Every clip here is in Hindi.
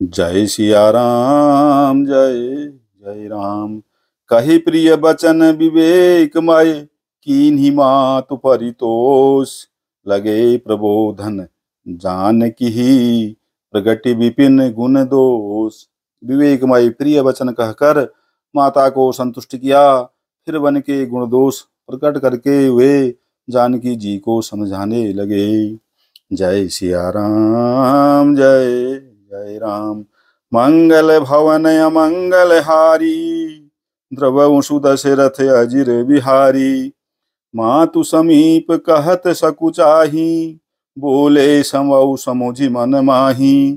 जय सिया राम जय जय राम। कही प्रिय बचन विवेकमय, कीन्ही मातु परितोष। लगे प्रबोधन जानकी ही, प्रगति विपिन गुण दोष। विवेकमय प्रिय वचन कहकर माता को संतुष्ट किया, फिर वन के गुण दोष प्रकट करके वे जानकी जी को समझाने लगे। जय सिया राम जय जय राम। मंगल भवन अमंगल हारी, द्रवहु सुदशरथ अजिर बिहारी। मातु समीप कहत सकुचाही, बोले समौ समुझि मन माही।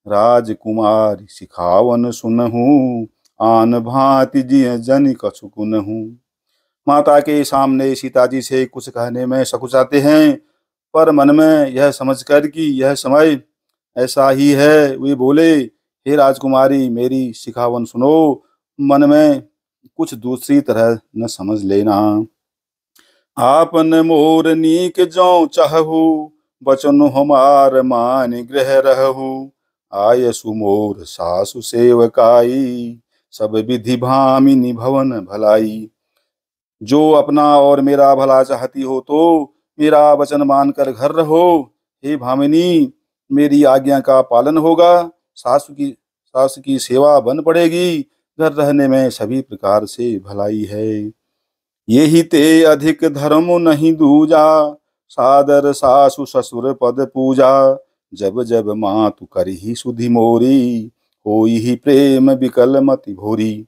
राजकुमारी सिखावन सुनहु, आन भांति जिय जनि कछु कुनहु। माता के सामने सीता जी से कुछ कहने में सकुचाते हैं, पर मन में यह समझकर कि यह समय ऐसा ही है, वे बोले, हे राजकुमारी मेरी सिखावन सुनो, मन में कुछ दूसरी तरह न समझ लेना। आपन मोर नीक जो चाहु, बचनु हमार मान गृह रहु। आय सुमोर सासु सेवकाई, सब विधि भामिनी भवन भलाई। जो अपना और मेरा भला चाहती हो तो मेरा वचन मानकर घर रहो। हे भामिनी, मेरी आज्ञा का पालन होगा, सासु की सेवा बन पड़ेगी, घर रहने में सभी प्रकार से भलाई है। यही ते अधिक धर्म नहीं दूजा, सादर सासु ससुर पद पूजा। जब जब मातु करही सुधि मोरी, होई ही प्रेम विकल मति भोरी।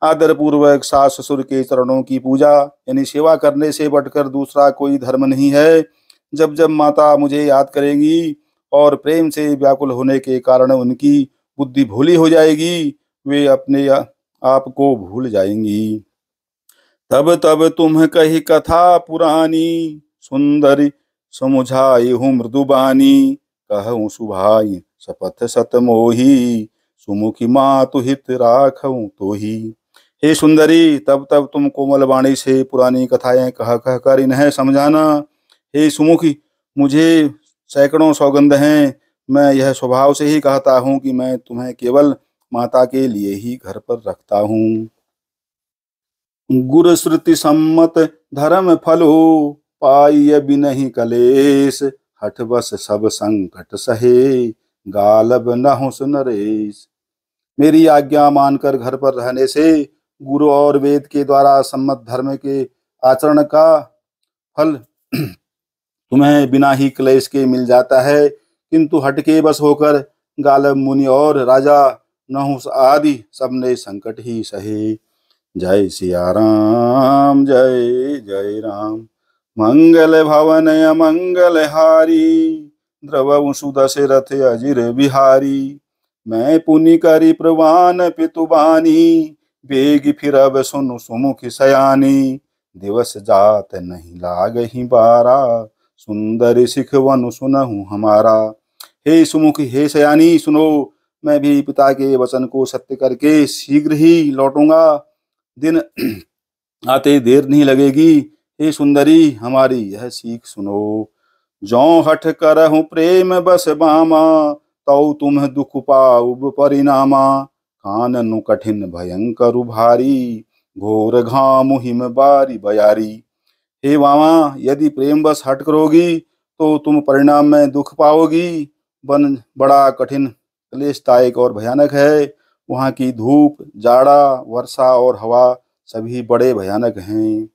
आदर पूर्वक सास ससुर के चरणों की पूजा यानी सेवा करने से बढ़कर दूसरा कोई धर्म नहीं है। जब जब माता मुझे याद करेंगी और प्रेम से व्याकुल होने के कारण उनकी बुद्धि भोली हो जाएगी, वे अपने आप को भूल जाएंगी। तब तब तुम कही कथा पुरानी, सुंदरी समुझाई हूँ मृदुबानी। कहूँ सुभाई शपथ सत मोही, सुमुखी मातु हित राखूं तोही। हे सुंदरी, तब तब तुम कोमल वाणी से पुरानी कथाएं कह कर इन्हें समझाना। हे सुमुखी, मुझे सैकड़ों सौगंध हैं, मैं यह स्वभाव से ही कहता हूँ कि मैं तुम्हें केवल माता के लिए ही घर पर रखता हूँ। गुरु श्रुति सम्मत धर्म फलो, पाई बिनहि कलेश। हठ बस सब संकट सहे, गालब नहुँ नरेश। मेरी आज्ञा मानकर घर पर रहने से गुरु और वेद के द्वारा सम्मत धर्म के आचरण का फल तुम्हें बिना ही क्लेश के मिल जाता है, किंतु हट के बस होकर गालब मुनि और राजा नहुष आदि सबने संकट ही सहे। जय सिया राम जय जय राम। मंगल भवन अमंगल हारी, द्रवहु सुदशरथ अजिर बिहारी। मैं पुनि करी प्रवान पितुबानी, बेग फिरब सुनु सुमुखी सयानी। दिवस जात नहीं लागहि बारा, सुंदर सिखवन सुनहु हमारा। हे सुमुखी, हे सयानी, सुनो, मैं भी पिता के वचन को सत्य करके शीघ्र ही लौटूंगा। दिन आते देर नहीं लगेगी। हे सुंदरी, हमारी यह सीख सुनो। जो हठ करहु प्रेम बस बामा, तौ तुम दुख पाउब परिणामा। काननु कठिन भयंकर भारी, घोर घामु हिम बारी बयारी। हे वामा, यदि प्रेम बस हट करोगी तो तुम परिणाम में दुख पाओगी। वन बड़ा कठिन क्लेशदायक और भयानक है। वहाँ की धूप, जाड़ा, वर्षा और हवा सभी बड़े भयानक हैं।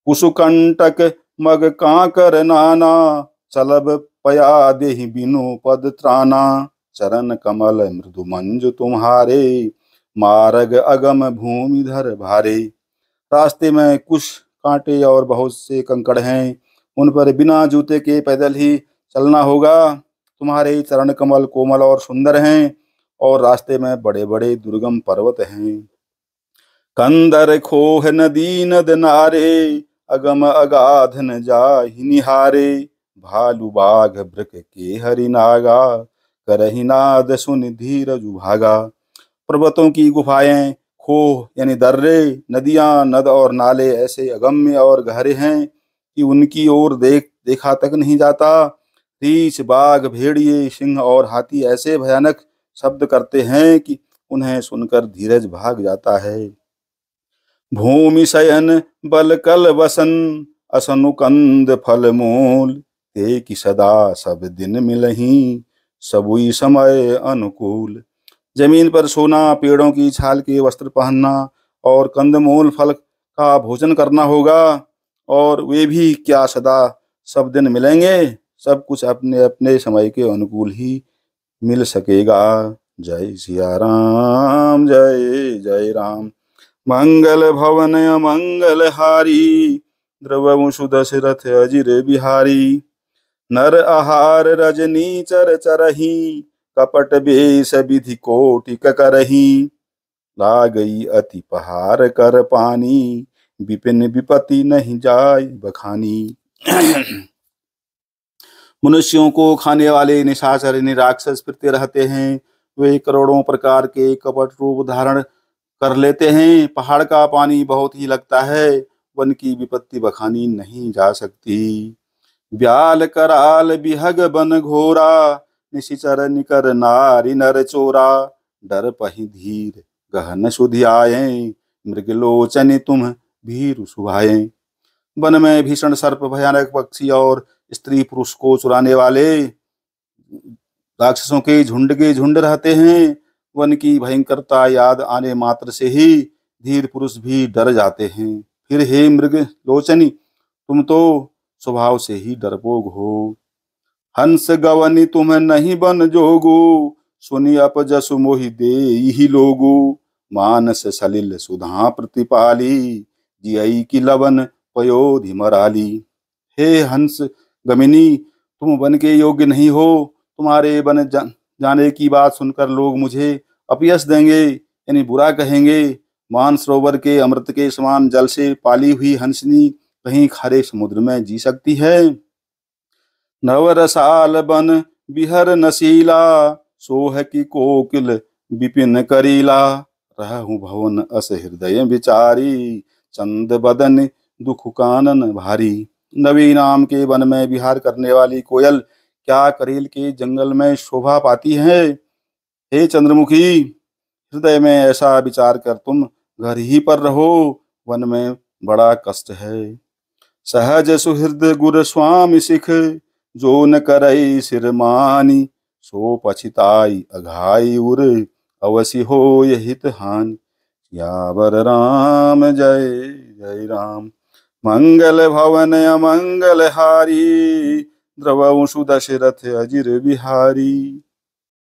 कुसुकंटक मग कांकर नाना, चलब पया देहि बिनु पद त्राना। चरण कमल मृदु मंजु तुम्हारे, मार्ग अगम भूमि धर भारे। रास्ते में कुछ कांटे और बहुत से कंकड़ हैं, उन पर बिना जूते के पैदल ही चलना होगा। तुम्हारे चरण कमल कोमल और सुंदर हैं, और रास्ते में बड़े बड़े दुर्गम पर्वत हैं। कंदर खोह नदी नद नारे, अगम अगाध न जाहि निहारे। भालू बाघ भृक के हरि नागा, करहि नाद सुन धीरजु भागा। पर्वतों की गुफाएं, खोह यानी दर्रे, नदियां, नद और नाले ऐसे अगम्य और गहरे हैं कि उनकी ओर देखा तक नहीं जाता। रीछ, बाघ, भेड़िए, सिंह और हाथी ऐसे भयानक शब्द करते हैं कि उन्हें सुनकर धीरज भाग जाता है। भूमि शयन बल कल वसन असनु कंद फल मूल, ते कि सदा सब दिन मिलही सबुई समय अनुकूल। जमीन पर सोना, पेड़ों की छाल के वस्त्र पहनना और कंदमूल फल का भोजन करना होगा, और वे भी क्या सदा सब दिन मिलेंगे। सब कुछ अपने अपने समय के अनुकूल ही मिल सकेगा। जय सिया राम, जय जय राम। मंगल भवन अमंगल हारी, द्रवमुषु दशरथ अजिर बिहारी। नर आहार रजनी चर चरही, कपट बेश विधि कोटिक करही। लागई अति पहार कर पानी, विपिन विपति नहीं जाय बखानी। मनुष्यों को खाने वाले निशाचर राक्षस फिरते रहते हैं। वे करोड़ों प्रकार के कपट रूप धारण कर लेते हैं। पहाड़ का पानी बहुत ही लगता है, वन की विपत्ति बखानी नहीं जा सकती। ब्याल कराल बिहग बन घोरा, निशिचर निकर नारी नर चोरा। डर पहि धीर गहन सुधि आए, मृगलोचन तुम भीरु सुभाए। वन में भीषण सर्प, भयानक पक्षी और स्त्री पुरुष को चुराने वाले राक्षसों के झुंड रहते हैं। वन की भयंकरता याद आने मात्र से ही धीर पुरुष भी डर जाते हैं। फिर हे मृग लोचनी, तुम तो स्वभाव से ही डरपोक हो। हंस गवनी तुम नहीं बन जोगु, सुनि अपजसु मोहि देहि लोगु। मानस सलिल सुधा प्रतिपाली, जियई की लवन पयोधि मराली। हे हंस गमिनी, तुम वन के योग्य नहीं हो। तुम्हारे वन जाने की बात सुनकर लोग मुझे अपयश देंगे, यानी बुरा कहेंगे। मानसरोवर के अमृत के समान जल से पाली हुई हंसनी कहीं खारे समुद्र में जी सकती है। नवरसाल बन बिहर नशीला, सोह की कोकिल विपिन करीला। रहु भवन अस हृदय विचारी, चंद बदन दुख कानन भारी। नवी नाम के वन में विहार करने वाली कोयल क्या करेल के जंगल में शोभा पाती है। हे चंद्रमुखी, हृदय में ऐसा विचार कर तुम घर ही पर रहो, वन में बड़ा कष्ट है। सहज सुहृद गुर स्वामी सिख, जो न करई सिर मानी। सो पछिताई अघाई उर, अवसि हो हित हानि। यावर राम, जय जय राम। मंगल भवन अमंगल हारी, द्रवमुषु दशरथ अजिर बिहारी।